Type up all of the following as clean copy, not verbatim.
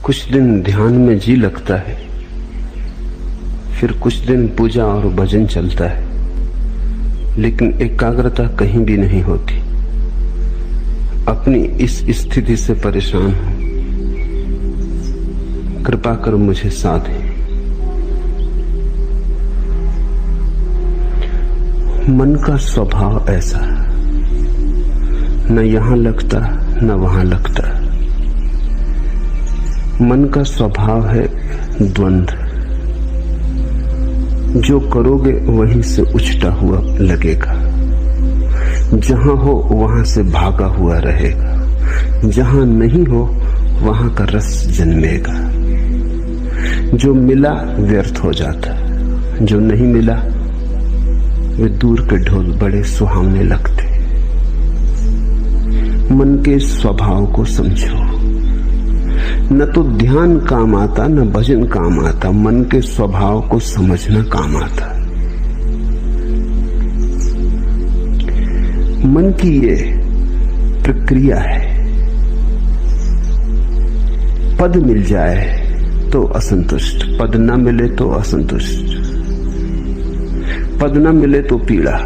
कुछ दिन ध्यान में जी लगता है, फिर कुछ दिन पूजा और भजन चलता है, लेकिन एकाग्रता कहीं भी नहीं होती। अपनी इस स्थिति से परेशान हूं, कृपा कर मुझे साथ दे। मन का स्वभाव ऐसा, न यहां लगता न वहां लगता। मन का स्वभाव है द्वंद्व। जो करोगे वहीं से उछटा हुआ लगेगा, जहां हो वहां से भागा हुआ रहेगा, जहां नहीं हो वहां का रस जन्मेगा। जो मिला व्यर्थ हो जाता, जो नहीं मिला वे दूर के ढोल बड़े सुहावने लगते। मन के स्वभाव को समझो। न तो ध्यान काम आता न भजन काम आता, मन के स्वभाव को समझना काम आता। मन की ये प्रक्रिया है। पद मिल जाए तो असंतुष्ट, पद न मिले तो असंतुष्ट, पद न मिले तो पीड़ा,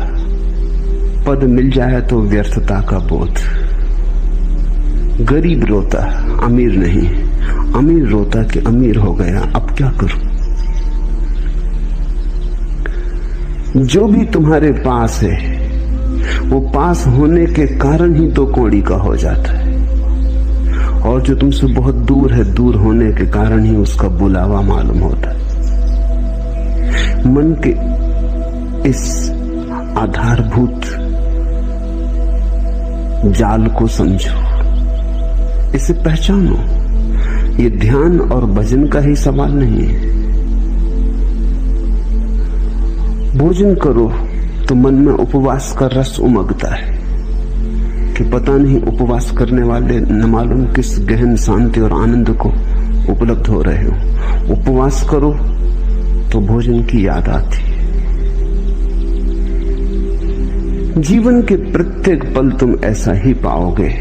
पद मिल जाए तो व्यर्थता का बोध। गरीब रोता अमीर नहीं, अमीर रोता कि अमीर हो गया, अब क्या करूं। जो भी तुम्हारे पास है वो पास होने के कारण ही तो कोड़ी का हो जाता है, और जो तुमसे बहुत दूर है, दूर होने के कारण ही उसका बुलावा मालूम होता है। मन के इस आधारभूत जाल को समझो, इसे पहचानो। ये ध्यान और भजन का ही सवाल नहीं है। भोजन करो तो मन में उपवास का रस उमगता है कि पता नहीं उपवास करने वाले न मालूम किस गहन शांति और आनंद को उपलब्ध हो रहे हो। उपवास करो तो भोजन की याद आती है। जीवन के प्रत्येक पल तुम ऐसा ही पाओगे।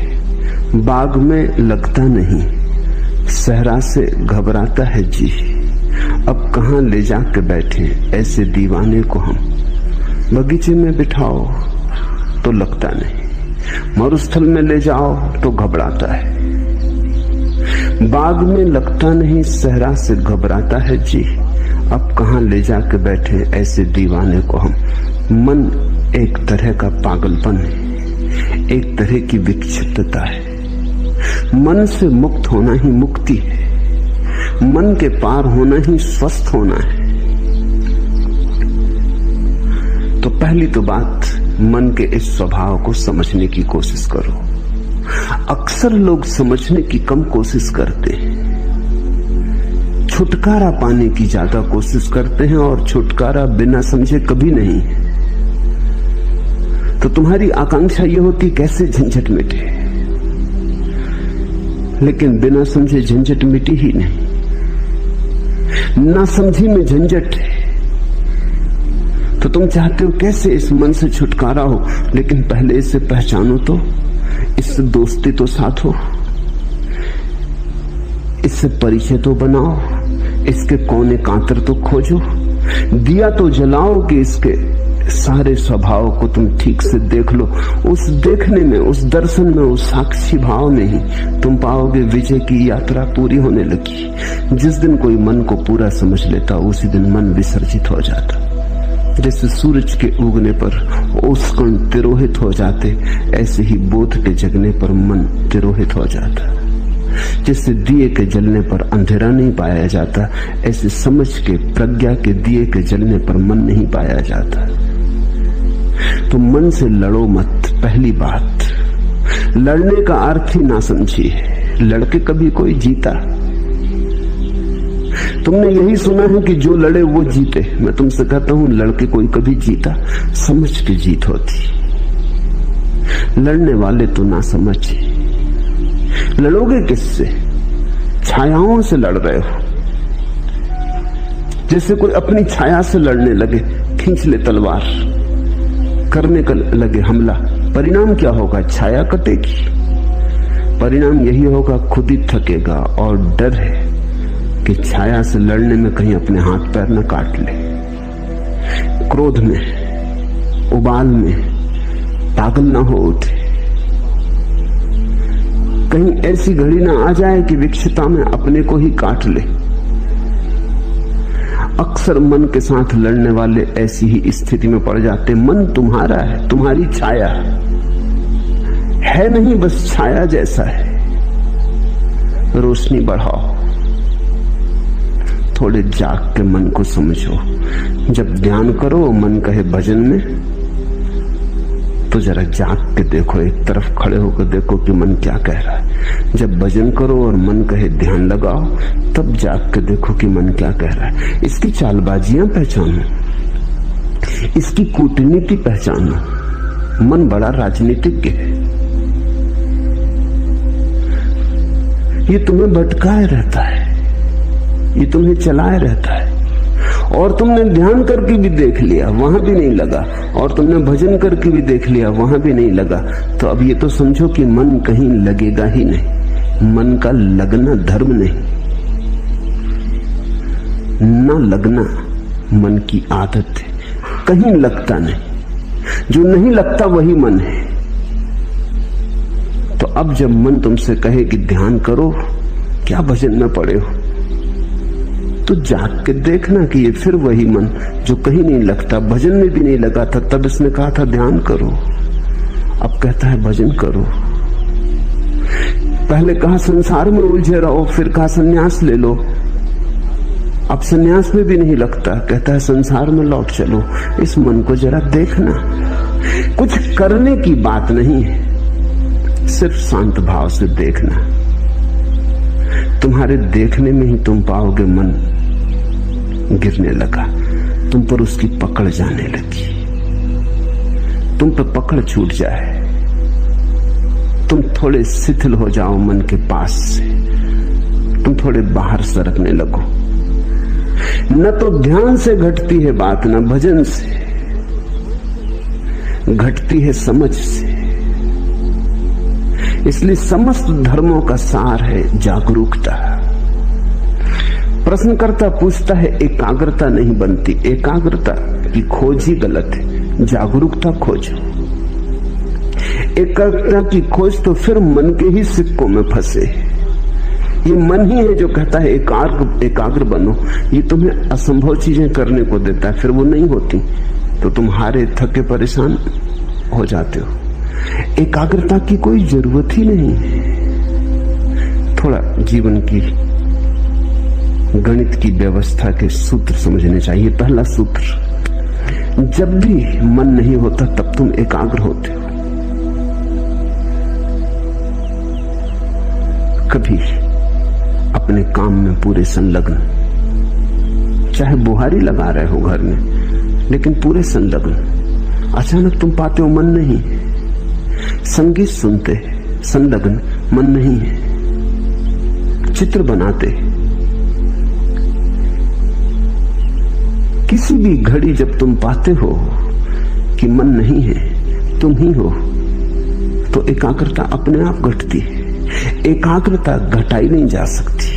बाग में लगता नहीं, सहरा से घबराता है जी। अब कहां ले जाके बैठे ऐसे दीवाने को हम। बगीचे में बिठाओ तो लगता नहीं, मरुस्थल में ले जाओ तो घबराता है। बाग में लगता नहीं, सहरा से घबराता है जी। अब कहां ले जाके बैठे ऐसे दीवाने को हम। मन एक तरह का पागलपन है, एक तरह की विक्षिप्तता है। मन से मुक्त होना ही मुक्ति है, मन के पार होना ही स्वस्थ होना है। तो पहली तो बात, मन के इस स्वभाव को समझने की कोशिश करो। अक्सर लोग समझने की कम कोशिश करते हैं, छुटकारा पाने की ज्यादा कोशिश करते हैं, और छुटकारा बिना समझे कभी नहीं। तो तुम्हारी आकांक्षा यह होती कैसे झंझट मिटे, लेकिन बिना समझे झंझट मिटी ही नहीं। ना समझी में झंझट है, तो तुम चाहते हो कैसे इस मन से छुटकारा हो, लेकिन पहले इसे पहचानो तो, इससे दोस्ती तो साथ हो, इससे परिचय तो बनाओ, इसके कोने कांतर तो खोजो, दिया तो जलाओ कि इसके सारे स्वभाव को तुम ठीक से देख लो। उस देखने में, उस दर्शन में, उस साक्षी भाव में ही तुम पाओगे विजय की यात्रा पूरी होने लगी। जिस दिन कोई मन को पूरा समझ लेता, उसी दिन मन विसर्जित हो जाता। जैसे सूरज के उगने पर ओस कण तिरोहित हो जाते, ऐसे ही बोध के जगने पर मन तिरोहित हो जाता। जिससे दिए के जलने पर अंधेरा नहीं पाया जाता, ऐसे समझ के, प्रज्ञा के दिए के जलने पर मन नहीं पाया जाता। तो मन से लड़ो मत। पहली बात, लड़ने का अर्थ ही ना समझिए। लड़के कभी कोई जीता? तुमने यही सुना है कि जो लड़े वो जीते। मैं तुमसे कहता हूं, लड़के कोई कभी जीता? समझ के जीत होती। लड़ने वाले तो ना समझे। लड़ोगे किससे? छायाओं से लड़ रहे हो। जैसे कोई अपनी छाया से लड़ने लगे, खींच ले तलवार, करने का लगे हमला, परिणाम क्या होगा? छाया कटेगी। परिणाम यही होगा, खुद ही थकेगा। और डर है कि छाया से लड़ने में कहीं अपने हाथ पैर न काट ले, क्रोध में, उबाल में पागल ना हो उठे, कहीं ऐसी घड़ी ना आ जाए कि विक्षिता में अपने को ही काट ले। अक्सर मन के साथ लड़ने वाले ऐसी ही स्थिति में पड़ जाते। मन तुम्हारा है, तुम्हारी छाया है नहीं, बस छाया जैसा है। रोशनी बढ़ाओ, थोड़े जाग के मन को समझो। जब ध्यान करो मन कहे भजन में, तो जरा जाग के देखो, एक तरफ खड़े होकर देखो कि मन क्या कह रहा है। जब भजन करो और मन कहे ध्यान लगाओ, तब जाग के देखो कि मन क्या कह रहा है। इसकी चालबाजियां पहचानो, इसकी कूटनीति पहचानो। मन बड़ा राजनीतिज्ञ है, ये तुम्हें भटकाए रहता है, ये तुम्हें चलाए रहता है। और तुमने ध्यान करके भी देख लिया, वहां भी नहीं लगा, और तुमने भजन करके भी देख लिया, वहां भी नहीं लगा। तो अब ये तो समझो कि मन कहीं लगेगा ही नहीं। मन का लगना धर्म नहीं, ना लगना मन की आदत है। कहीं लगता नहीं, जो नहीं लगता वही मन है। तो अब जब मन तुमसे कहे कि ध्यान करो, क्या भजन में पड़े हो, तो जाग के देखना कि ये फिर वही मन जो कहीं नहीं लगता, भजन में भी नहीं लगा था। तब इसने कहा था ध्यान करो, अब कहता है भजन करो। पहले कहा संसार में उलझे रहो, फिर कहा संन्यास ले लो। अब संन्यास में भी नहीं लगता, कहता है संसार में लौट चलो। इस मन को जरा देखना। कुछ करने की बात नहीं है, सिर्फ शांत भाव से देखना। तुम्हारे देखने में ही तुम पाओगे मन गिरने लगा, तुम पर उसकी पकड़ जाने लगी, तुम पर पकड़ छूट जाए, तुम थोड़े शिथिल हो जाओ मन के पास से, तुम थोड़े बाहर सरकने लगो। न तो ध्यान से घटती है बात, न भजन से घटती है, समझ से। इसलिए समस्त धर्मों का सार है जागरूकता। प्रश्नकर्ता पूछता है, एकाग्रता नहीं बनती। एकाग्रता की खोज ही गलत है, जागरूकता खोजो। एकाग्रता की खोज तो फिर मन के ही सिक्कों में फंसे। ये मन ही है जो कहता है एकाग्र बनो। ये तुम्हें असंभव चीजें करने को देता है, फिर वो नहीं होती तो तुम हारे थके परेशान हो जाते हो। एकाग्रता की कोई जरूरत ही नहीं है। थोड़ा जीवन की गणित की व्यवस्था के सूत्र समझने चाहिए। पहला सूत्र, जब भी मन नहीं होता तब तुम एकाग्र होते हो। कभी अपने काम में पूरे संलग्न, चाहे बुहारी लगा रहे हो घर में, लेकिन पूरे संलग्न। अचानक तुम पाते हो मन नहीं है। संगीत सुनते संलग्न, मन नहीं है। चित्र बनाते, किसी भी घड़ी जब तुम पाते हो कि मन नहीं है, तुम ही हो, तो एकाग्रता अपने आप घटती है। एकाग्रता घटाई नहीं जा सकती।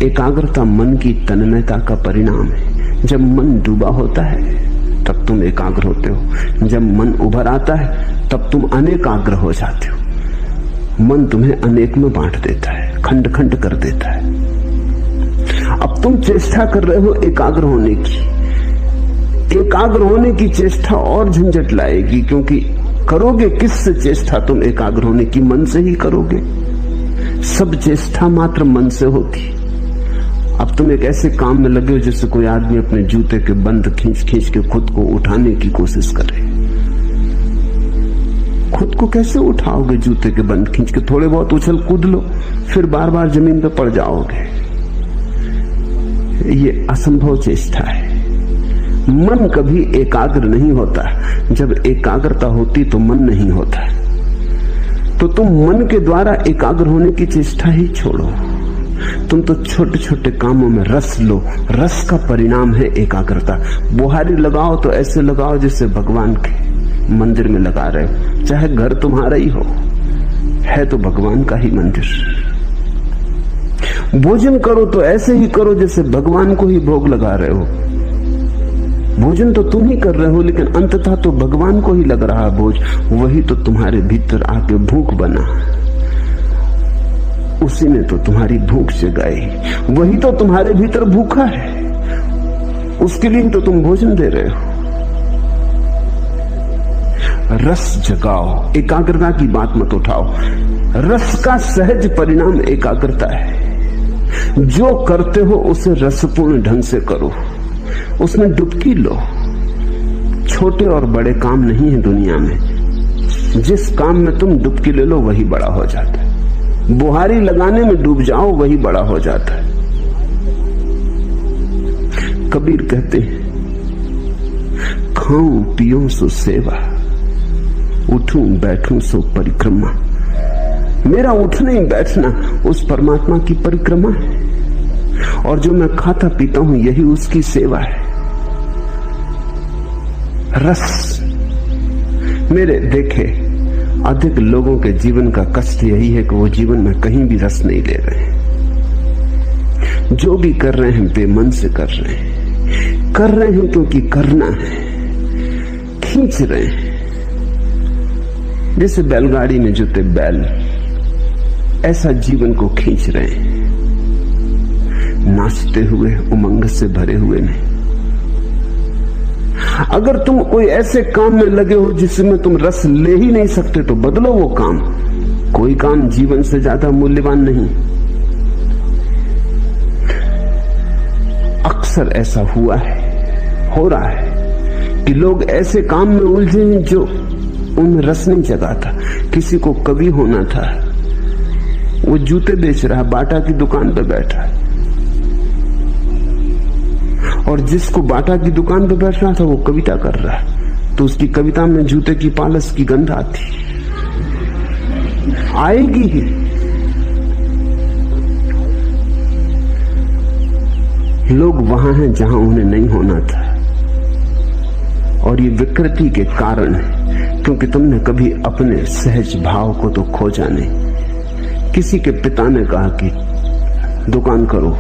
एकाग्रता मन की तन्मयता का परिणाम है। जब मन डूबा होता है तब तुम एकाग्र होते हो, जब मन उभर आता है तब तुम अनेकाग्र हो जाते हो। मन तुम्हें अनेक में बांट देता है, खंड खंड कर देता है। अब तुम चेष्टा कर रहे हो एकाग्र होने की। एकाग्र होने की चेष्टा और झंझट लाएगी, क्योंकि करोगे किससे चेष्टा तुम एकाग्र होने की? मन से ही करोगे। सब चेष्टा मात्र मन से होती। अब तुम एक ऐसे काम में लगे हो जैसे कोई आदमी अपने जूते के बंद खींच खींच के खुद को उठाने की कोशिश करे। खुद को कैसे उठाओगे जूते के बंद खींच के? थोड़े बहुत उछल कूद लो, फिर बार बार जमीन पर पड़ जाओगे। ये असंभव चेष्टा है। मन कभी एकाग्र नहीं होता। जब एकाग्रता होती तो मन नहीं होता। तो तुम मन के द्वारा एकाग्र होने की चेष्टा ही छोड़ो। तुम तो छोटे छोटे कामों में रस लो। रस का परिणाम है एकाग्रता। बुहारी लगाओ तो ऐसे लगाओ जैसे भगवान के मंदिर में लगा रहे हो, चाहे घर तुम्हारा ही हो। है तो भगवान का ही मंदिर। भोजन करो तो ऐसे ही करो जैसे भगवान को ही भोग लगा रहे हो। भोजन तो तुम ही कर रहे हो, लेकिन अंततः तो भगवान को ही लग रहा भोज। वही तो तुम्हारे भीतर आके भूख बना, उसी ने तो तुम्हारी भूख जगाई, वही तो तुम्हारे भीतर भूखा है, उसके लिए तो तुम भोजन दे रहे हो। रस जगाओ, एकाग्रता की बात मत उठाओ। रस का सहज परिणाम एकाग्रता है। जो करते हो उसे रसपूर्ण ढंग से करो, उसमें डुबकी लो। छोटे और बड़े काम नहीं है दुनिया में, जिस काम में तुम डुबकी ले लो वही बड़ा हो जाता है। बुहारी लगाने में डूब जाओ वही बड़ा हो जाता है। कबीर कहते हैं, खाऊं पियूं सो सेवा, उठूं बैठूं सो परिक्रमा। मेरा उठना ही बैठना उस परमात्मा की परिक्रमा है, और जो मैं खाता पीता हूं यही उसकी सेवा है। रस, मेरे देखे अधिक लोगों के जीवन का कष्ट यही है कि वो जीवन में कहीं भी रस नहीं ले रहे हैं। जो भी कर रहे हैं बेमन से कर रहे हैं क्योंकि करना है, खींच रहे हैं। जैसे बैलगाड़ी में जुते बैल, ऐसा जीवन को खींच रहे हैं, नाचते हुए, उमंग से भरे हुए नहीं। अगर तुम कोई ऐसे काम में लगे हो जिसमें तुम रस ले ही नहीं सकते तो बदलो वो काम। कोई काम जीवन से ज्यादा मूल्यवान नहीं। अक्सर ऐसा हुआ है, हो रहा है कि लोग ऐसे काम में उलझे हैं जो उनमें रस नहीं जगाता। किसी को कवि होना था, वो जूते बेच रहा है, बाटा की दुकान पे बैठा है, और जिसको बाटा की दुकान पे बैठ रहा था वो कविता कर रहा है, तो उसकी कविता में जूते की पालस की गंध आती आएगी ही। लोग वहां हैं जहां उन्हें नहीं होना था, और ये विकृति के कारण है क्योंकि तुमने कभी अपने सहज भाव को तो खोजा नहीं। किसी के पिता ने कहा कि दुकान करो,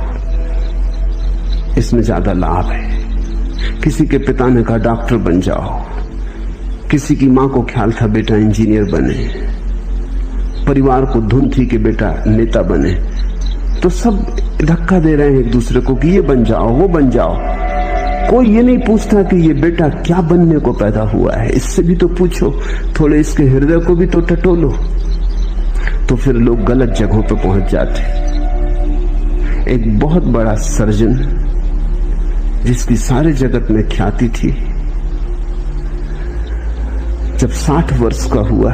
इसमें ज्यादा लाभ है। किसी के पिता ने कहा डॉक्टर बन जाओ। किसी की मां को ख्याल था बेटा इंजीनियर बने। परिवार को धुन थी कि बेटा नेता बने। तो सब धक्का दे रहे हैं एक दूसरे को कि ये बन जाओ, वो बन जाओ। कोई ये नहीं पूछता कि ये बेटा क्या बनने को पैदा हुआ है। इससे भी तो पूछो, थोड़े इसके हृदय को भी तो टटोलो। तो फिर लोग गलत जगहों पर पहुंच जाते। एक बहुत बड़ा सर्जन जिसकी सारे जगत में ख्याति थी, जब 60 वर्ष का हुआ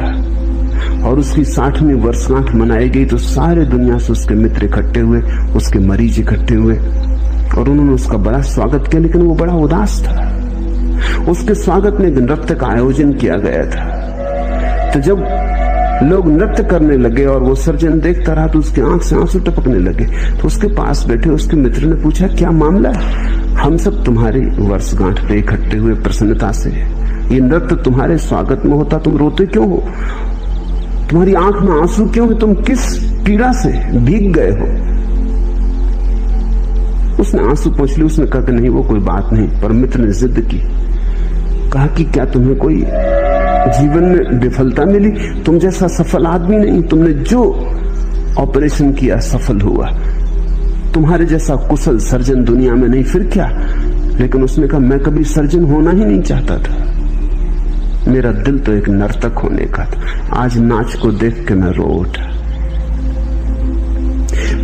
और उसकी 60वीं वर्षगांठ मनाई गई तो सारे दुनिया से उसके मित्र इकट्ठे हुए, उसके मरीज इकट्ठे हुए, और उन्होंने उसका बड़ा स्वागत किया। लेकिन वो बड़ा उदास था। उसके स्वागत में एक नृत्य का आयोजन किया गया था। तो जब लोग नृत्य करने लगे और वो सर्जन देखता रहा तो उसकी आंख से आंसू टपकने लगे। तो उसके पास बैठे उसके मित्र ने पूछा, क्या मामला है? हम सब तुम्हारी वर्षगांठ पे इकट्ठे हुए प्रसन्नता से। ये नृत्य तुम्हारे स्वागत में होता, तुम रोते क्यों हो? तुम्हारी आंख में आंसू क्यों है? तुम किस पीड़ा से भीग गए हो? उसने आंसू पोंछ लिए। उसने कहा कि नहीं, वो कोई बात नहीं। पर मित्र ने जिद की, कहा कि क्या तुम्हें कोई जीवन में विफलता मिली? तुम जैसा सफल आदमी नहीं, तुमने जो ऑपरेशन किया सफल हुआ। तुम्हारे जैसा कुशल सर्जन दुनिया में नहीं, फिर क्या? लेकिन उसने कहा, मैं कभी सर्जन होना ही नहीं चाहता था। मेरा दिल तो एक नर्तक होने का था। आज नाच को देख के मैं रो उठा।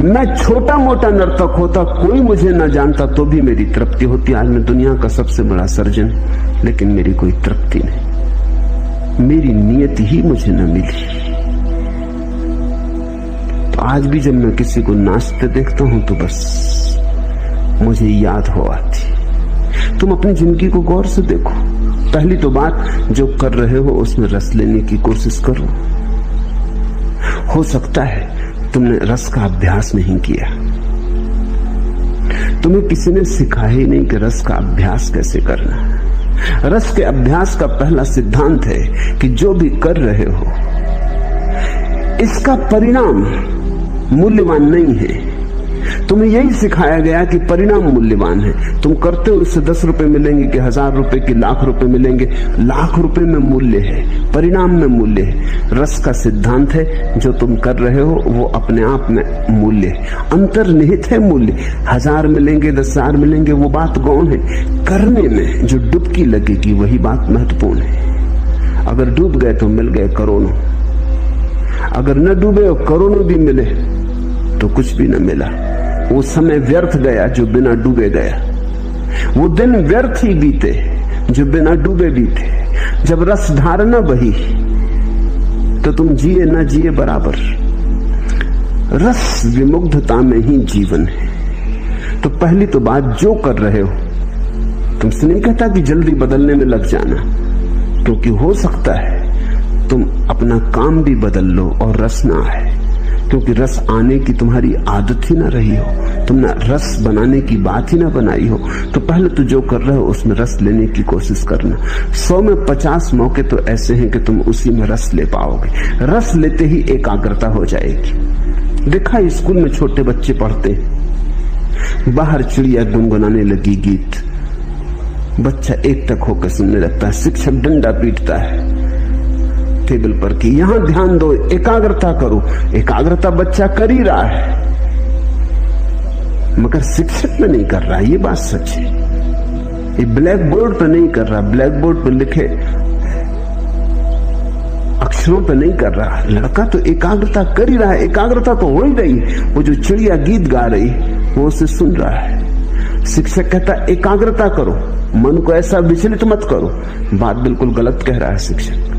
मैं छोटा मोटा नर्तक होता, कोई मुझे न जानता तो भी मेरी तृप्ति होती। आज मैं दुनिया का सबसे बड़ा सर्जन, लेकिन मेरी कोई तृप्ति नहीं। मेरी नियत ही मुझे न मिली। तो आज भी जब मैं किसी को नाचते देखता हूं तो बस मुझे याद हो आती। तुम अपनी जिंदगी को गौर से देखो। पहली तो बात, जो कर रहे हो उसमें रस लेने की कोशिश करो। हो सकता है तुमने रस का अभ्यास नहीं किया। तुम्हें किसी ने सिखाया ही नहीं कि रस का अभ्यास कैसे करना है। रस के अभ्यास का पहला सिद्धांत है कि जो भी कर रहे हो इसका परिणाम मूल्यवान नहीं है। तुम्हें यही सिखाया गया कि परिणाम मूल्यवान है। तुम करते हो, इससे 10 रुपए मिलेंगे कि 1000 रुपए की लाख रुपए मिलेंगे। लाख रुपए में मूल्य है, परिणाम में मूल्य है। रस का सिद्धांत है, जो तुम कर रहे हो वो अपने आप में मूल्य है, अंतर्निहित है मूल्य। 1000 मिलेंगे 10,000 मिलेंगे वो बात गौण है। करने में जो डुबकी लगेगी वही बात महत्वपूर्ण है। अगर डूब गए तो मिल गए करोड़ों, अगर न डूबे और करोड़ों भी मिले तो कुछ भी न मिला। वो समय व्यर्थ गया जो बिना डूबे गया। वो दिन व्यर्थ ही बीते जो बिना डूबे बीते। जब रस धारणा बही तो तुम जिए न जिए बराबर। रस विमुग्धता में ही जीवन है। तो पहली तो बात, जो कर रहे हो, तुमसे नहीं कहता कि जल्दी बदलने में लग जाना, क्योंकि हो सकता है तुम अपना काम भी बदल लो और रस ना आए, क्योंकि रस आने की तुम्हारी आदत ही ना रही हो, तुमने रस बनाने की बात ही ना बनाई हो। तो पहले तो जो कर रहे हो उसमें रस लेने की कोशिश करना। 100 में 50 मौके तो ऐसे हैं कि तुम उसी में रस ले पाओगे। रस लेते ही एकाग्रता हो जाएगी। देखा, स्कूल में छोटे बच्चे पढ़ते, बाहर चिड़िया गुनगुनाने लगी गीत, बच्चा एक टक होकर सुनने लगता है। शिक्षक डंडा पीटता है टेबल पर कि यहां ध्यान दो, एकाग्रता करो। एकाग्रता बच्चा कर ही रहा है, मगर शिक्षक में नहीं कर रहा, ये बात सच है। ये ब्लैक बोर्ड पर नहीं कर रहा, ब्लैक बोर्ड पर लिखे अक्षरों पर नहीं कर रहा। लड़का तो एकाग्रता कर ही रहा है, एकाग्रता तो हो ही रही। वो जो चिड़िया गीत गा रही वो उसे सुन रहा है। शिक्षक कहता एकाग्रता करो, मन को ऐसा विचलित मत करो। बात बिल्कुल गलत कह रहा है शिक्षक।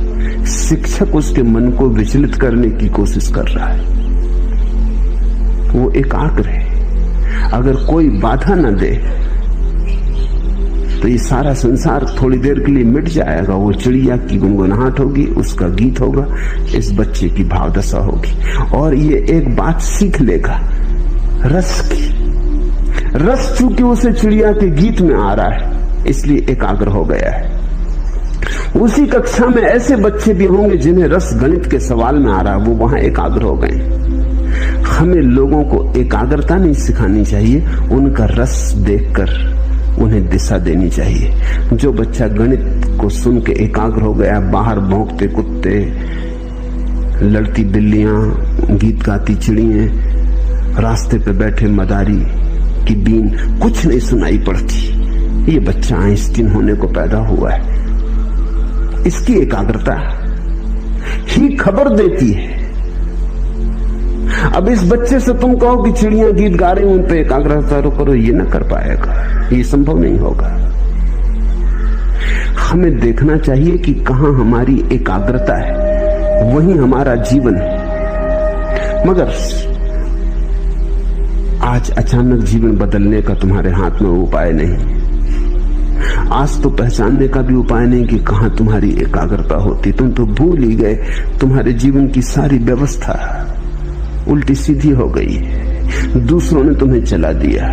शिक्षक उसके मन को विचलित करने की कोशिश कर रहा है। वो एकाग्र है। अगर कोई बाधा न दे तो ये सारा संसार थोड़ी देर के लिए मिट जाएगा। वो चिड़िया की गुनगुनाहट होगी, उसका गीत होगा, इस बच्चे की भावदशा होगी, और ये एक बात सीख लेगा रस की। रस चूंकि उसे चिड़िया के गीत में आ रहा है इसलिए एकाग्र हो गया है। उसी कक्षा में ऐसे बच्चे भी होंगे जिन्हें रस गणित के सवाल में आ रहा है, वो वहां एकाग्र हो गए। हमें लोगों को एकाग्रता नहीं सिखानी चाहिए, उनका रस देखकर उन्हें दिशा देनी चाहिए। जो बच्चा गणित को सुन के एकाग्र हो गया, बाहर भौंकते कुत्ते, लड़ती बिल्लियां, गीत गाती चिड़ियां, रास्ते पे बैठे मदारी की बीन कुछ नहीं सुनाई पड़ती, ये बच्चा आइंस्टीन होने को पैदा हुआ है। इसकी एकाग्रता ही खबर देती है। अब इस बच्चे से तुम कहो कि चिड़ियां गीत गा रही उन पे एकाग्रता करो, ये ना कर पाएगा, ये संभव नहीं होगा। हमें देखना चाहिए कि कहां हमारी एकाग्रता है, वही हमारा जीवन है। मगर आज अचानक जीवन बदलने का तुम्हारे हाथ में उपाय नहीं। आज तो पहचानने का भी उपाय नहीं कि कहां तुम्हारी एकाग्रता होती। तुम तो भूल ही गए, तुम्हारे जीवन की सारी व्यवस्था उल्टी सीधी हो गई। दूसरों ने तुम्हें चला दिया,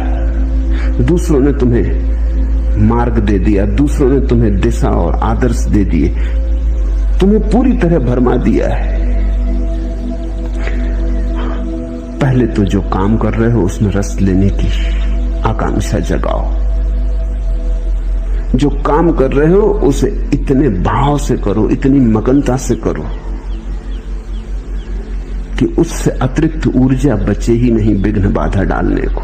दूसरों ने तुम्हें मार्ग दे दिया, दूसरों ने तुम्हें दिशा और आदर्श दे दिए, तुम्हें पूरी तरह भरमा दिया है। पहले तो जो काम कर रहे हो उसमें रस लेने की आकांक्षा जगाओ। जो काम कर रहे हो उसे इतने भाव से करो, इतनी मगनता से करो कि उससे अतिरिक्त ऊर्जा बचे ही नहीं विघ्न बाधा डालने को।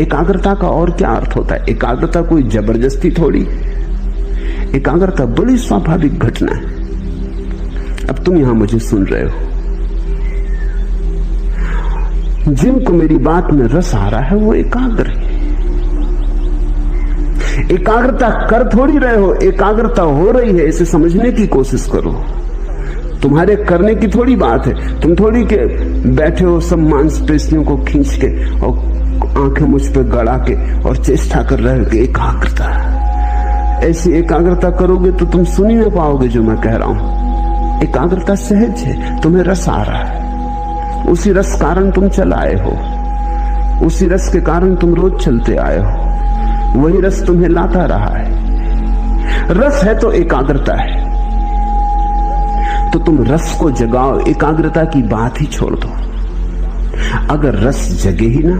एकाग्रता का और क्या अर्थ होता है? एकाग्रता कोई जबरदस्ती थोड़ी, एकाग्रता बड़ी स्वाभाविक घटना है। अब तुम यहां मुझे सुन रहे हो, जिनको मेरी बात में रस आ रहा है वो एकाग्र है। एकाग्रता कर थोड़ी रहे हो, एकाग्रता हो रही है, इसे समझने की कोशिश करो। तुम्हारे करने की थोड़ी बात है। तुम थोड़ी के बैठे हो सब मांसपेशियों को खींच के और आंखें मुझ पे गड़ा के और चेष्टा कर रहे हो कि एकाग्रता। ऐसी एकाग्रता करोगे तो तुम सुन ही ना पाओगे जो मैं कह रहा हूं। एकाग्रता सहज है, तुम्हें रस आ रहा है, उसी रस कारण तुम चल आए हो, उसी रस के कारण तुम रोज चलते आए हो, वही रस तुम्हें लाता रहा है। रस है तो एकाग्रता है। तो तुम रस को जगाओ, एकाग्रता की बात ही छोड़ दो। अगर रस जगे ही ना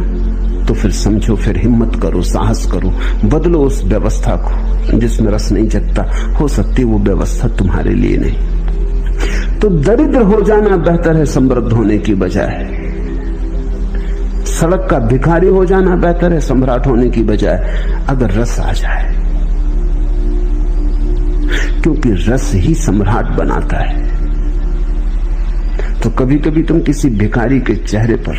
तो फिर समझो, फिर हिम्मत करो, साहस करो, बदलो उस व्यवस्था को जिसमें रस नहीं जगता। हो सकती वो व्यवस्था तुम्हारे लिए नहीं। तो दरिद्र हो जाना बेहतर है समृद्ध होने की बजाय। सड़क का भिखारी हो जाना बेहतर है सम्राट होने की बजाय, अगर रस आ जाए, क्योंकि रस ही सम्राट बनाता है। तो कभी कभी तुम किसी भिखारी के चेहरे पर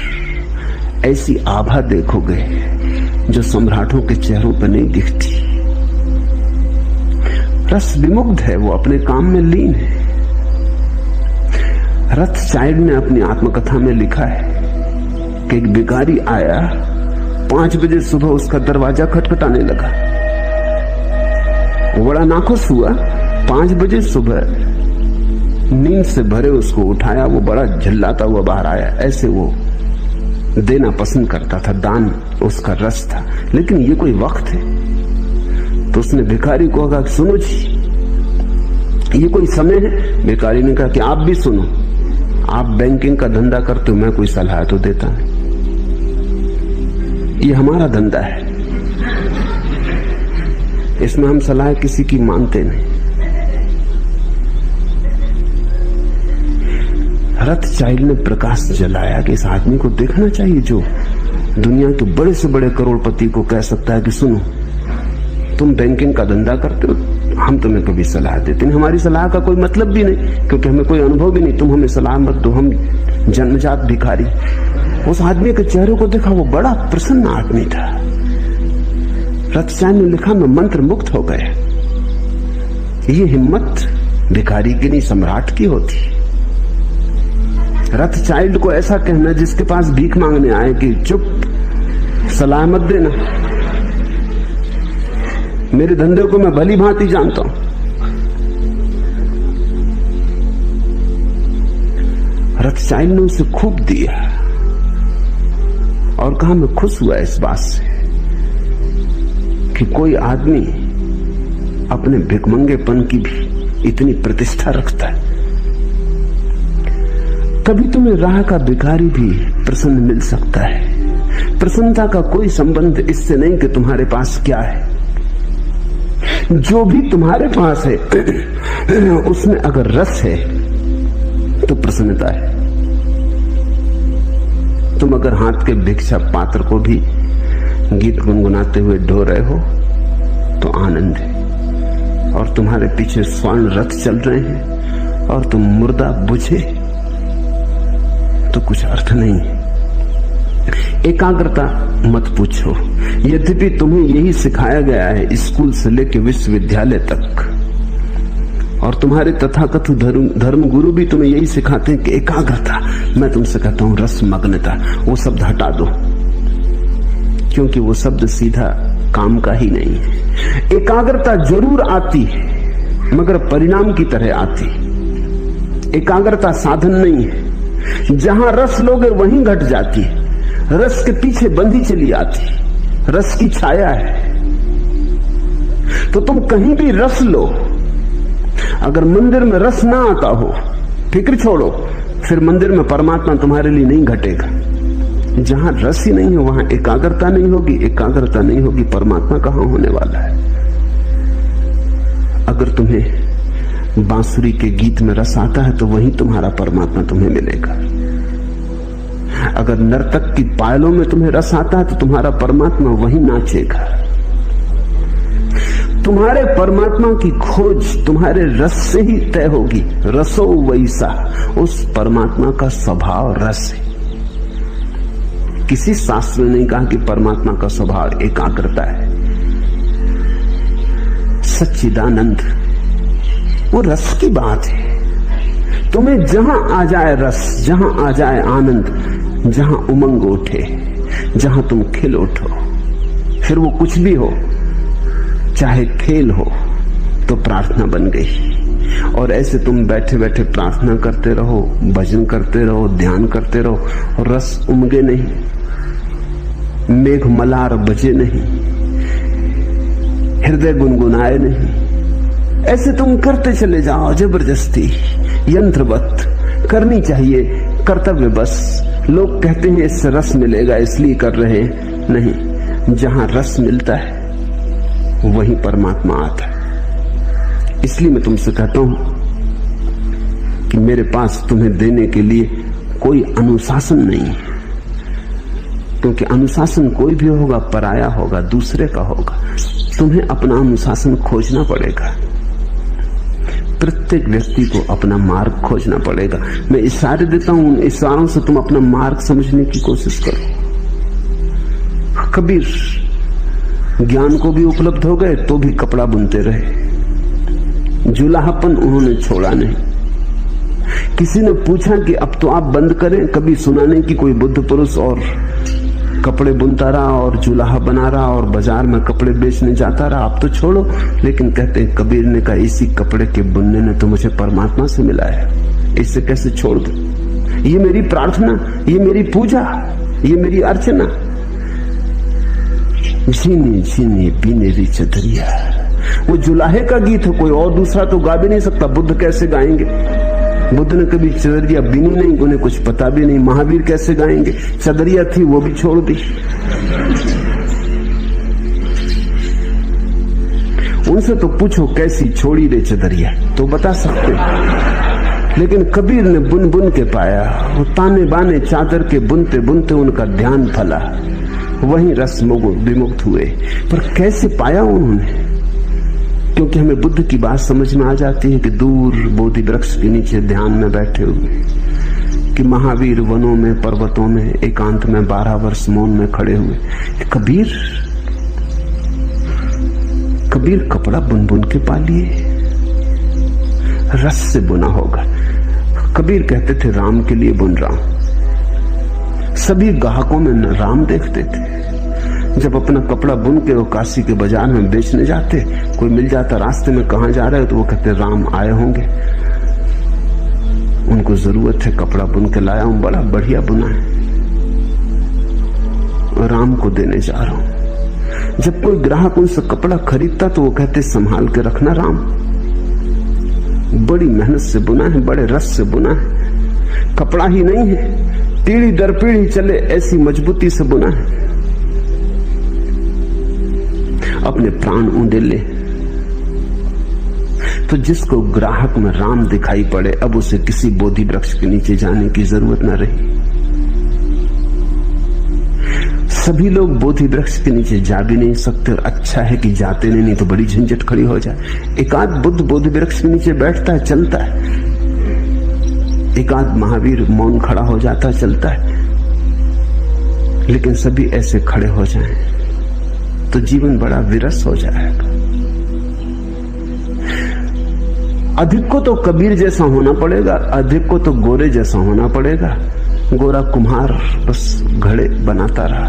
ऐसी आभा देखोगे जो सम्राटों के चेहरों पर नहीं दिखती। रस विमुग्ध है, वो अपने काम में लीन है। रथचाइल्ड ने अपनी आत्मकथा में लिखा है कि एक भिखारी आया, 5 बजे सुबह उसका दरवाजा खटखटाने लगा। वो बड़ा नाखुश हुआ। 5 बजे सुबह नींद से भरे उसको उठाया, वो बड़ा झल्लाता हुआ बाहर आया। ऐसे वो देना पसंद करता था, दान उसका रस था। लेकिन ये कोई वक्त है? तो उसने भिखारी को कहा, सुनो जी, ये कोई समय है? भिखारी ने कहा कि आप भी सुनो, आप बैंकिंग का धंधा करते हो, मैं कोई सलाह तो देता नहीं, ये हमारा धंधा है, इसमें हम सलाह किसी की मानते नहीं। रथचाइल्ड ने प्रकाश जलाया कि इस आदमी को देखना चाहिए जो दुनिया के बड़े से बड़े करोड़पति को कह सकता है कि सुनो, तुम बैंकिंग का धंधा करते हो, हम तुम्हें कभी सलाह देते नहीं, हमारी सलाह का कोई मतलब भी नहीं, क्योंकि हमें कोई अनुभव भी नहीं, तुम हमें सलाह मत दो, हम जन्मजात भिखारी। उस आदमी के चेहरे को देखा, वो बड़ा प्रसन्न आदमी था। रथचाइल्ड ने लिखा, मैं मंत्र मुक्त हो गया। ये हिम्मत भिखारी की नहीं, सम्राट की होती। रथचाइल्ड को ऐसा कहना जिसके पास भीख मांगने आए कि चुप, सलाह मत देना, मेरे धंधे को मैं भली भांति जानता हूं। रथचाइल्ड ने उसे खूब दिया और कहा, मैं खुश हुआ इस बात से कि कोई आदमी अपने भिखमंगेपन की भी इतनी प्रतिष्ठा रखता है। कभी तुम्हें राह का भिखारी भी प्रसन्न मिल सकता है। प्रसन्नता का कोई संबंध इससे नहीं कि तुम्हारे पास क्या है। जो भी तुम्हारे पास है उसमें अगर रस है तो प्रसन्नता है। तुम अगर हाथ के भिक्षा पात्र को भी गीत गुनगुनाते हुए ढो रहे हो तो आनंद है, और तुम्हारे पीछे स्वर्ण रथ चल रहे हैं और तुम मुर्दा बुझे तो कुछ अर्थ नहीं है। एकाग्रता मत पूछो, यद्यपि तुम्हें यही सिखाया गया है स्कूल से लेकर विश्वविद्यालय तक, और तुम्हारे तथाकथित धर्म गुरु भी तुम्हें यही सिखाते हैं कि एकाग्रता। मैं तुमसे कहता हूं रसमग्नता, वो शब्द हटा दो, क्योंकि वो शब्द सीधा काम का ही नहीं है। एकाग्रता जरूर आती है मगर परिणाम की तरह आती। एकाग्रता साधन नहीं है। जहां रस लोगे वहीं घट जाती है, रस के पीछे बंधी चली आती, रस की छाया है। तो तुम कहीं भी रस लो, अगर मंदिर में रस ना आता हो, फिक्र छोड़ो, फिर मंदिर में परमात्मा तुम्हारे लिए नहीं घटेगा। जहां रस ही नहीं है वहां एकाग्रता नहीं होगी, एकाग्रता नहीं होगी, परमात्मा कहां होने वाला है। अगर तुम्हें बांसुरी के गीत में रस आता है तो वहीं तुम्हारा परमात्मा तुम्हें मिलेगा। अगर नर्तक की पायलों में तुम्हें रस आता है तो तुम्हारा परमात्मा वहीं नाचेगा। तुम्हारे परमात्मा की खोज तुम्हारे रस से ही तय होगी। रसो वैसा, उस परमात्मा का स्वभाव रस है। किसी शास्त्र ने नहीं कहा कि परमात्मा का स्वभाव एकाग्रता है। सच्चिदानंद वो रस की बात है। तुम्हें जहां आ जाए रस, जहां आ जाए आनंद, जहां उमंग उठे, जहां तुम खिल उठो, फिर वो कुछ भी हो, चाहे खेल हो, तो प्रार्थना बन गई। और ऐसे तुम बैठे बैठे प्रार्थना करते रहो, भजन करते रहो, ध्यान करते रहो, और रस उमगे नहीं, मेघ मलार बजे नहीं, हृदय गुनगुनाए नहीं। ऐसे तुम करते चले जाओ जबरदस्ती, यंत्रवत करनी चाहिए, कर्तव्य बस। लोग कहते हैं इससे रस मिलेगा इसलिए कर रहे हैं। नहीं, जहां रस मिलता है वहीं परमात्मा आता है। इसलिए मैं तुमसे कहता हूं कि मेरे पास तुम्हें देने के लिए कोई अनुशासन नहीं है, क्योंकि अनुशासन कोई भी होगा पराया होगा, दूसरे का होगा। तुम्हें अपना अनुशासन खोजना पड़ेगा। प्रत्येक व्यक्ति को अपना मार्ग खोजना पड़ेगा। मैं इशारे देता हूं, उन इशारों से तुम अपना मार्ग समझने की कोशिश करो। कबीर ज्ञान को भी उपलब्ध हो गए तो भी कपड़ा बुनते रहे। जुलाहापन उन्होंने छोड़ा नहीं। किसी ने पूछा कि अब तो आप बंद करें, कभी सुना नहीं कि कोई बुद्ध पुरुष और कपड़े बुनता रहा और जुलाहा बना रहा और बाजार में कपड़े बेचने जाता रहा, आप तो छोड़ो। लेकिन कहते हैं कबीर ने कहा इसी कपड़े के बुनने ने तो मुझे परमात्मा से मिला है, इससे कैसे छोड़ दूं? ये मेरी प्रार्थना, ये मेरी पूजा, ये मेरी अर्चना। झीनी झीनी बीनेरी चदरिया, वो जुलाहे का गीत है, कोई और दूसरा तो गा भी नहीं सकता। बुद्ध कैसे गाएंगे? बुद्ध ने कभी चदरिया बीनी नहीं, उन्हें कुछ पता भी नहीं। महावीर कैसे गाएंगे? चदरिया थी वो भी छोड़ दी। उनसे तो पूछो कैसी छोड़ी रे चदरिया, तो बता सकते। लेकिन कबीर ने बुन बुन के पाया, वो ताने बाने चादर के बुनते बुनते उनका ध्यान फला, वहीं रस विमुक्त हुए। पर कैसे पाया उन्होंने? क्योंकि हमें बुद्ध की बात समझ में आ जाती है कि दूर बोधि वृक्ष के नीचे ध्यान में बैठे हुए, कि महावीर वनों में पर्वतों में एकांत में 12 वर्ष मौन में खड़े हुए। कबीर कपड़ा बुन बुन के पा लिए, रस से बुना होगा। कबीर कहते थे राम के लिए बुन रहा हूं। सभी ग्राहकों में राम देखते थे। जब अपना कपड़ा बुन के वो काशी के बाजार में बेचने जाते, कोई मिल जाता रास्ते में, कहां जा रहे हो, तो वो कहते राम आए होंगे, उनको जरूरत है, कपड़ा बुन के लाया हूं, बड़ा बढ़िया बुना है, राम को देने जा रहा हूं। जब कोई ग्राहक उनसे कपड़ा खरीदता तो वो कहते संभाल के रखना राम, बड़ी मेहनत से बुना है, बड़े रस से बुना है। कपड़ा ही नहीं है, पीढ़ी दर पीढ़ी चले ऐसी मजबूती से बुना है। अपने प्राण उंडेले। तो जिसको ग्राहक में राम दिखाई पड़े, अब उसे किसी बोधि वृक्ष के नीचे जाने की जरूरत न रही। सभी लोग बोधि वृक्ष के नीचे जा भी नहीं सकते, और अच्छा है कि जाते नहीं तो बड़ी झंझट खड़ी हो जाए। एकाध बुद्ध बोधि वृक्ष के नीचे बैठता है, चलता है, एकाध महावीर मौन खड़ा हो जाता है, चलता है। लेकिन सभी ऐसे खड़े हो जाएं तो जीवन बड़ा विरस हो जाएगा। अधिक को तो कबीर जैसा होना पड़ेगा, अधिक को तो गोरे जैसा होना पड़ेगा। गोरा कुम्हार बस घड़े बनाता रहा,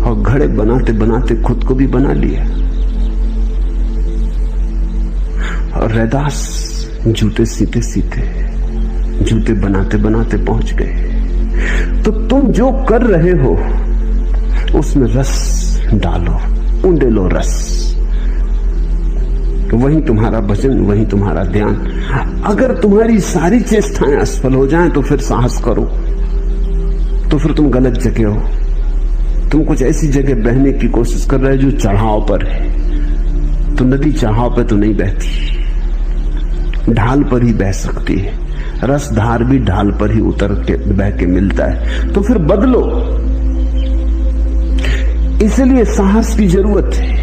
और घड़े बनाते बनाते खुद को भी बना लिया। और रैदास जूते सीते सीते, जूते बनाते बनाते पहुंच गए। तो तुम जो कर रहे हो उसमें रस डालो, उंडेलो रस। वही तुम्हारा भजन, वही तुम्हारा ध्यान। अगर तुम्हारी सारी चेष्टाएं असफल हो जाएं तो फिर साहस करो, तो फिर तुम गलत जगह हो। तुम कुछ ऐसी जगह बहने की कोशिश कर रहे हो जो चढ़ाव पर है। तो नदी चढ़ाव पर तो नहीं बहती, ढाल पर ही बह सकती है। रस धार भी ढाल पर ही उतर के बह के मिलता है। तो फिर बदलो, इसलिए साहस की जरूरत है।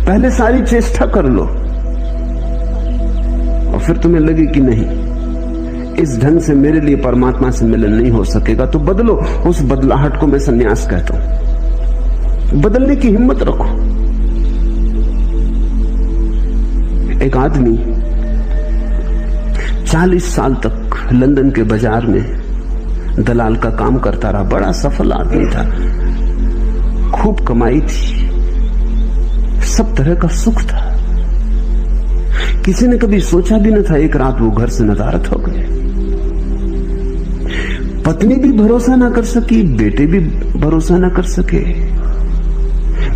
पहले सारी चेष्टा कर लो, और फिर तुम्हें लगे कि नहीं, इस ढंग से मेरे लिए परमात्मा से मिलन नहीं हो सकेगा, तो बदलो। उस बदलाहट को मैं संन्यास कहता हूं। बदलने की हिम्मत रखो। एक आदमी 40 साल तक लंदन के बाजार में दलाल का काम करता रहा। बड़ा सफल आदमी था, खूब कमाई थी, सब तरह का सुख था। किसी ने कभी सोचा भी न था एक रात वो घर से नदारद हो गए। पत्नी भी भरोसा ना कर सकी, बेटे भी भरोसा ना कर सके,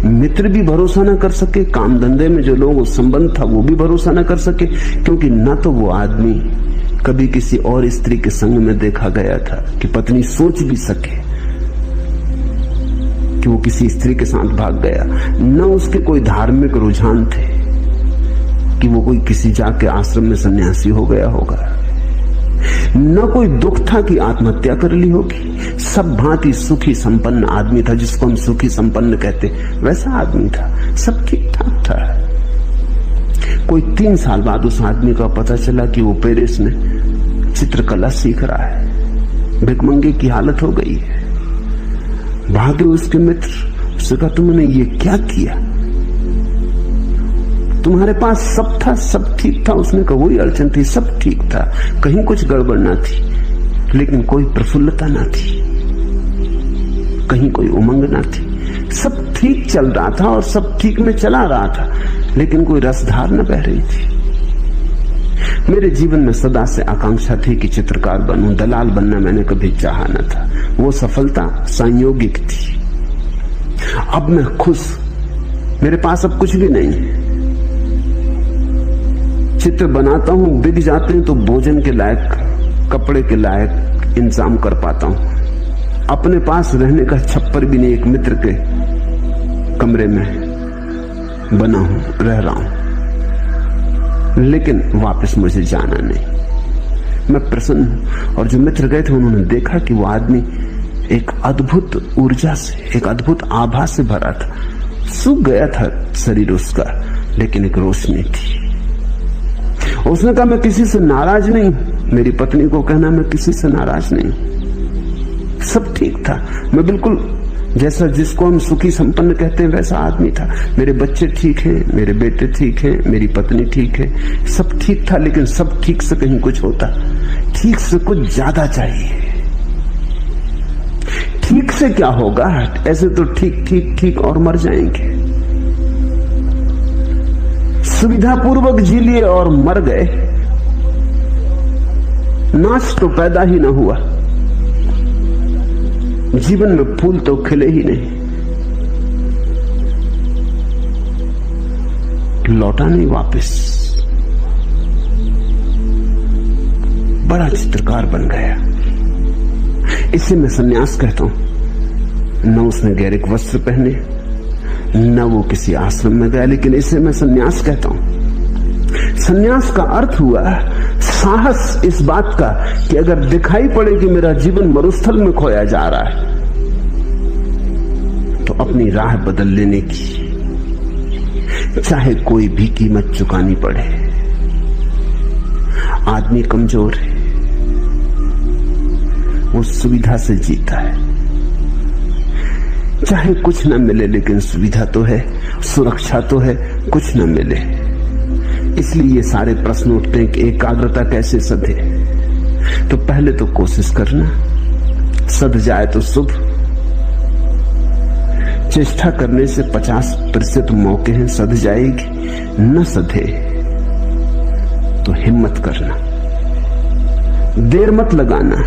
मित्र भी भरोसा ना कर सके, काम धंधे में जो लोग संबंध था वो भी भरोसा ना कर सके, क्योंकि ना तो वो आदमी कभी किसी और स्त्री के संग में देखा गया था कि पत्नी सोच भी सके कि वो किसी स्त्री के साथ भाग गया, न उसके कोई धार्मिक रुझान थे कि वो कोई किसी जाके आश्रम में सन्यासी हो गया होगा, न कोई दुख था कि आत्महत्या कर ली होगी। सब भांति सुखी संपन्न आदमी था, जिसको हम सुखी संपन्न कहते, वैसा आदमी था, सब ठीक ठाक था। कोई 3 साल बाद उस आदमी का पता चला कि वो पेरिस में चित्रकला सीख रहा है, भिखमंगे की हालत हो गई है। भागे उसके मित्र, उससे कहा तुमने ये क्या किया, तुम्हारे पास सब था, सब ठीक था। उसने कहा वही अड़चन थी, सब ठीक था, कहीं कुछ गड़बड़ ना थी, लेकिन कोई प्रफुल्लता ना थी, कहीं कोई उमंग ना थी। सब ठीक चल रहा था और सब ठीक में चला रहा था, लेकिन कोई रसधार न बह रही थी। मेरे जीवन में सदा से आकांक्षा थी कि चित्रकार बनूं, दलाल बनना मैंने कभी चाहा न था। वो सफलता संयोगिक थी। अब मैं खुश, मेरे पास अब कुछ भी नहीं है। चित्र बनाता हूं, बिक जाते हैं तो भोजन के लायक, कपड़े के लायक इंतजाम कर पाता हूं। अपने पास रहने का छप्पर भी नहीं, एक मित्र के कमरे में बना हूं, रह रहा हूं, लेकिन वापस मुझे जाना नहीं। मैं प्रसन्न हूं। और जो मित्र गए थे उन्होंने देखा कि वो आदमी एक अद्भुत ऊर्जा से, एक अद्भुत आभा से भरा था। सूख गया था शरीर उसका, लेकिन एक रोशनी थी। उसने कहा मैं किसी से नाराज नहीं। मेरी पत्नी को कहना मैं किसी से नाराज नहीं, सब ठीक था। मैं बिल्कुल जैसा जिसको हम सुखी संपन्न कहते हैं वैसा आदमी था। मेरे बच्चे ठीक हैं, मेरे बेटे ठीक हैं, मेरी पत्नी ठीक है, सब ठीक था। लेकिन सब ठीक से कहीं कुछ होता, ठीक से कुछ ज्यादा चाहिए। ठीक से क्या होगा, ऐसे तो ठीक ठीक ठीक और मर जाएंगे। सुविधा पूर्वक जी लिए और मर गए, नाच तो पैदा ही ना हुआ, जीवन में फूल तो खिले ही नहीं, लौटा नहीं वापस। बड़ा चित्रकार बन गया। इसे मैं सन्यास कहता हूं। न उसने गैरिक वस्त्र पहने, न वो किसी आश्रम में गया, लेकिन इसे मैं सन्यास कहता हूं। सन्यास का अर्थ हुआ साहस इस बात का कि अगर दिखाई पड़े कि मेरा जीवन मरुस्थल में खोया जा रहा है, तो अपनी राह बदल लेने की, चाहे कोई भी कीमत चुकानी पड़े। आदमी कमजोर है, वो सुविधा से जीता है। चाहे कुछ न मिले, लेकिन सुविधा तो है, सुरक्षा तो है, कुछ न मिले। इसलिए ये सारे प्रश्न उठते हैं कि एकाग्रता कैसे सधे। तो पहले तो कोशिश करना, सध जाए तो शुभ। चेष्टा करने से 50% मौके हैं सध जाएगी, न सधे तो हिम्मत करना, देर मत लगाना,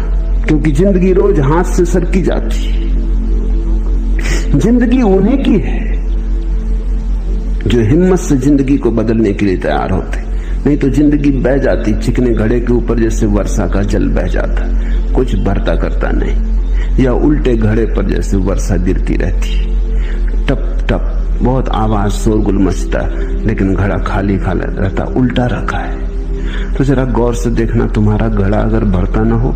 क्योंकि जिंदगी रोज हाथ से सरकी जाती है। जिंदगी उन्हीं की है जो हिम्मत से जिंदगी को बदलने के लिए तैयार होते, नहीं तो जिंदगी बह जाती चिकने घड़े के ऊपर, जैसे वर्षा का जल बह जाता, कुछ भरता करता नहीं, या उल्टे घड़े पर जैसे वर्षा गिरती रहती, टप टप बहुत आवाज शोरगुल मचता, लेकिन घड़ा खाली खाली रहता, उल्टा रखा है। तो जरा गौर से देखना, तुम्हारा घड़ा अगर भरता ना हो